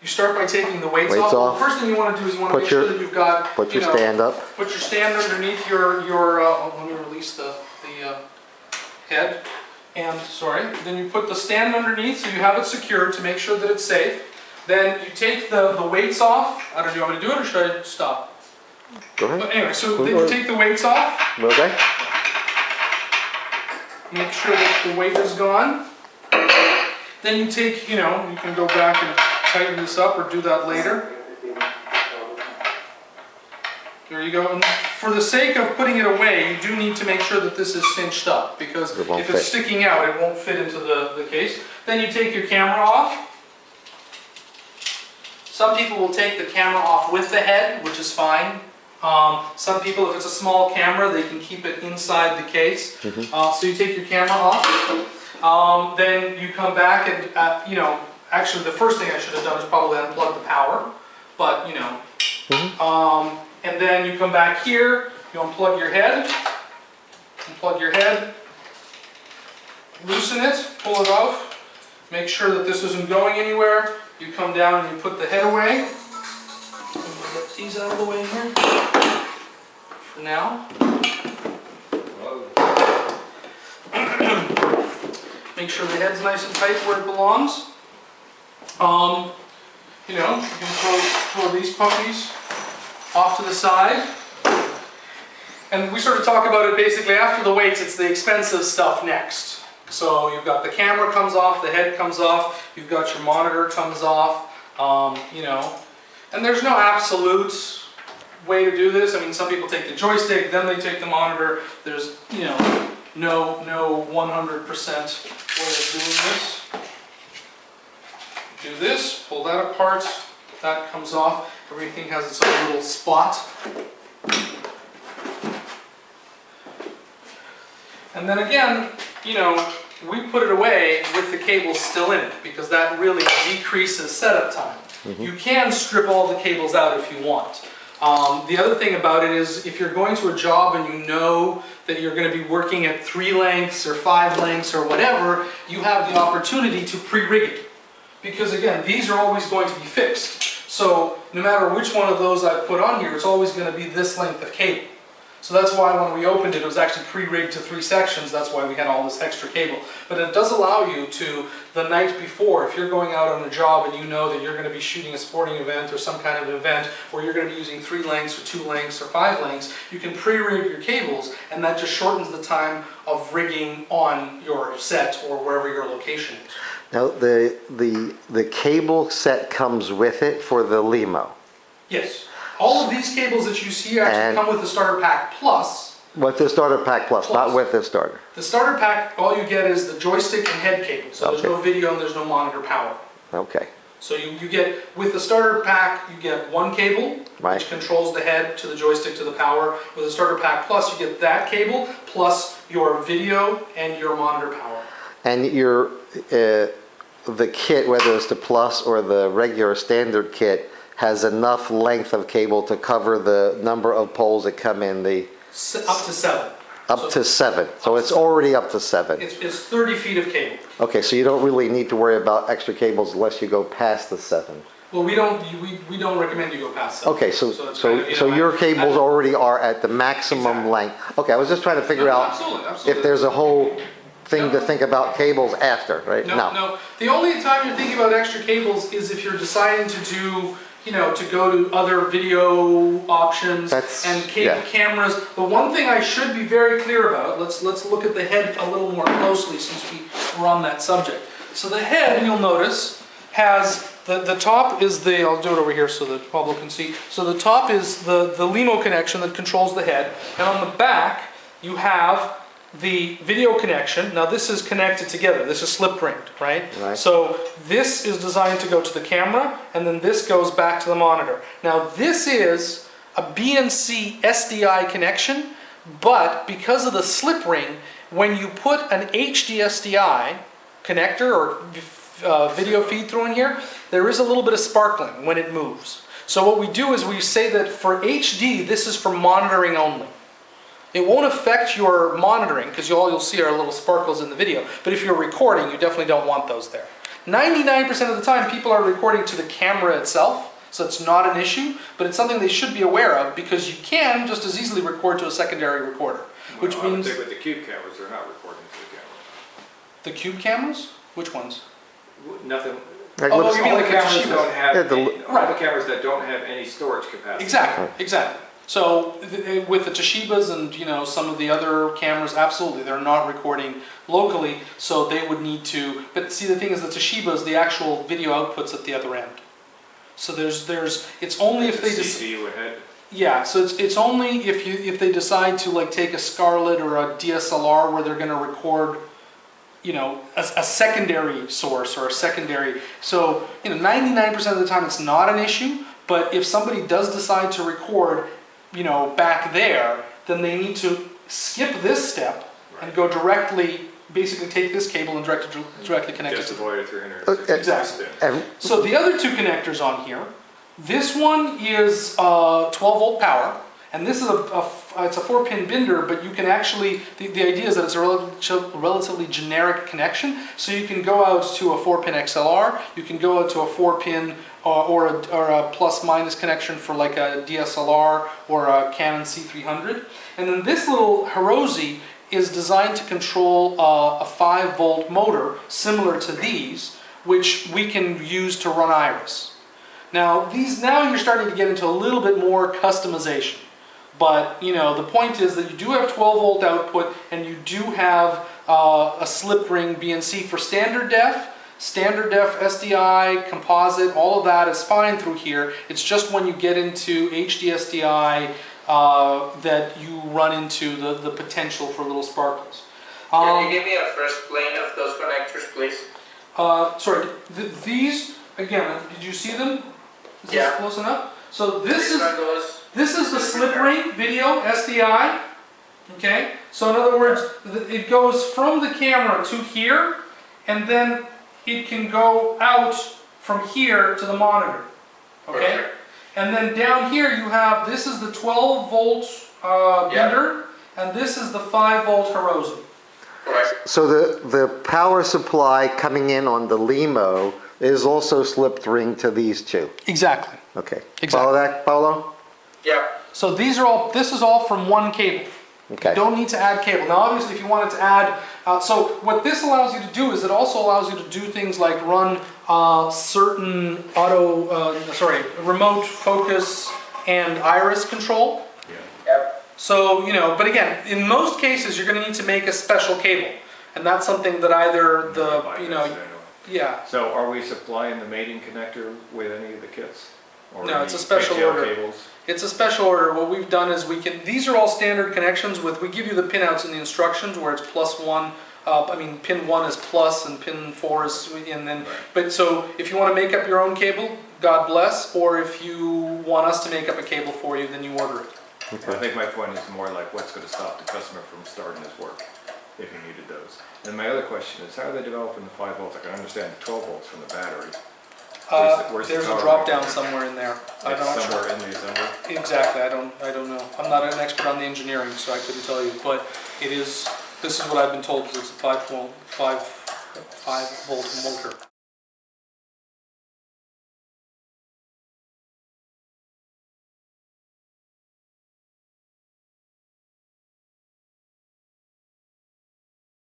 You start by taking the weights off. The first thing you want to do is you want to make sure that you've got put your stand up. Put your stand underneath your let me release the head. And then you put the stand underneath so you have it secured to make sure that it's safe. Then you take the weights off. I don't know, do you want me to do it or should I stop? Go ahead. But anyway, so then you take the weights off. Okay. Make sure that the weight is gone. Then you take, you can go back and tighten this up or do that later. There you go. And for the sake of putting it away, you do need to make sure that this is cinched up, because if it's sticking out, it won't fit into the case. Then you take your camera off. Some people will take the camera off with the head, which is fine. Some people, if it's a small camera, they can keep it inside the case. So you take your camera off. Then you come back and, actually the first thing I should have done is probably unplug the power. But, and then you come back here, you unplug your head, loosen it, pull it off, make sure that this isn't going anywhere. You come down and you put the head away. Get these out of the way here for now. Make sure the head's nice and tight where it belongs. You can throw these puppies off to the side. And we sort of talk about it basically after the weights, it's the expensive stuff next. So you've got the camera comes off, the head comes off, you've got your monitor comes off, and there's no absolute way to do this. I mean, some people take the joystick, then they take the monitor. There's, no 100% way of doing this. Do this, pull that apart, that comes off. Everything has its own little spot. And then again, we put it away with the cables still in it, because that really decreases setup time. You can strip all the cables out if you want. The other thing about it is, if you're going to a job and you know that you're going to be working at 3 lengths or 5 lengths or whatever, you have the opportunity to pre-rig it. Because again, these are always going to be fixed. So no matter which one of those I put on here, it's always going to be this length of cable. So that's why when we opened it, it was actually pre-rigged to 3 sections. That's why we had all this extra cable. But it does allow you to, the night before, if you're going out on a job and you know that you're going to be shooting a sporting event or some kind of event, or you're going to be using 3 lengths or 2 lengths or 5 lengths, you can pre-rig your cables, and that just shortens the time of rigging on your set or wherever your location is. Now, the cable set comes with it for the limo? Yes. All of these cables that you see actually come with the Starter Pack Plus. With the Starter Pack Plus, not with the starter. The Starter Pack, all you get is the joystick and head cable. So there's no video and there's no monitor power. Okay. So you get, with the Starter Pack, you get 1 cable, which controls the head to the joystick to the power. With the Starter Pack Plus, you get that cable, plus your video and your monitor power. And your the kit, whether it's the Plus or the regular standard kit, has enough length of cable to cover the number of poles that come in the... Up to 7. Up to 7. So it's already up to 7. It's 30 feet of cable. Okay, so you don't really need to worry about extra cables unless you go past the 7. Well, we don't recommend you go past 7. Okay, so your cables already are at the maximum length. Okay, I was just trying to figure out if there's a whole thing to think about cables after, right? No. The only time you're thinking about extra cables is if you're deciding to do, to go to other video options and cameras. The one thing I should be very clear about, let's look at the head a little more closely since we're on that subject. So the head, you'll notice, has the top is the, I'll do it over here so that Pablo can see. So the top is the limo connection that controls the head, and on the back you have the video connection. Now this is connected together. This is slip ringed, right? So this is designed to go to the camera, and then this goes back to the monitor. Now this is a BNC SDI connection, but because of the slip ring, when you put an HD SDI connector or video feed through in here, there is a little bit of sparkling when it moves. So what we do is we say that for HD, this is for monitoring only. It won't affect your monitoring because all you'll see are little sparkles in the video. But if you're recording, you definitely don't want those there. 99% of the time, people are recording to the camera itself, so it's not an issue, but it's something they should be aware of because you can just as easily record to a secondary recorder, which I would means... think with the cube cameras, they're not recording to the camera. The cube cameras? Which ones? Nothing. Like, Oh, let's- you mean All the like cameras Toshiba? don't have Yeah, all the cameras that don't have any storage capacity. Exactly. So with the Toshibas and some of the other cameras, absolutely, they're not recording locally, so they would need to. But see, the thing is, the Toshibas, the actual video outputs at the other end. So it's only if they CPU ahead. yeah. So it's only if they decide to like take a Scarlett or a DSLR where they're going to record, a secondary source or a secondary. So 99% of the time it's not an issue. But if somebody does decide to record, back there, then they need to skip this step and go directly, basically take this cable and directly connect it Just to avoid a 360 Exactly. spin. So the other two connectors on here, this one is 12-volt power, and this is it's a 4-pin binder, but you can actually, the idea is that it's a relatively generic connection, so you can go out to a 4-pin XLR, you can go out to a 4-pin or a plus-minus connection for like a DSLR or a Canon C300. And then this little Hirose is designed to control a 5-volt motor similar to these, which we can use to run Iris. Now you're starting to get into a little bit more customization. But the point is that you do have 12-volt output and you do have a slip ring BNC for standard def, SDI, composite, all of that is fine through here. It's just when you get into HD SDI that you run into the potential for little sparkles. Can you give me a first plane of those connectors, please? Sorry, these, again, did you see them? Is this close enough? So this is the slip ring video SDI. Okay, so in other words, it goes from the camera to here, and then it can go out from here to the monitor. Okay, Perfect. and then down here you have, this is the 12-volt binder, and this is the 5-volt Hirose. Correct. So the power supply coming in on the Limo is also slipped ring to these two. Exactly. Okay. Exactly. Follow that, Paolo? Yeah. So this is all from one cable. Okay. You don't need to add cable. Now obviously if you wanted to add, so what this allows you to do is it also allows you to do things like run certain remote focus and iris control. Yep. So, but again, in most cases you're going to need to make a special cable. And that's something that either yeah. So are we supplying the mating connector with any of the kits? Or No, any it's a special pigtail order. cables? It's a special order. What we've done is these are all standard connections we give you the pinouts in the instructions where it's +1, pin 1 is plus and pin 4 is, and then, but so if you want to make up your own cable, God bless, or if you want us to make up a cable for you, then you order it. Okay. I think my point is more like what's going to stop the customer from starting his work if he needed those. And my other question is, how are they developing the 5 volts? I can understand the 12 volts from the battery. Where's the There's a power drop going? down somewhere in there. I'm It's not somewhere sure. in the assembly. Exactly, I don't know. I'm not an expert on the engineering, so I couldn't tell you. But this is what I've been told, because it's a 5 volt motor.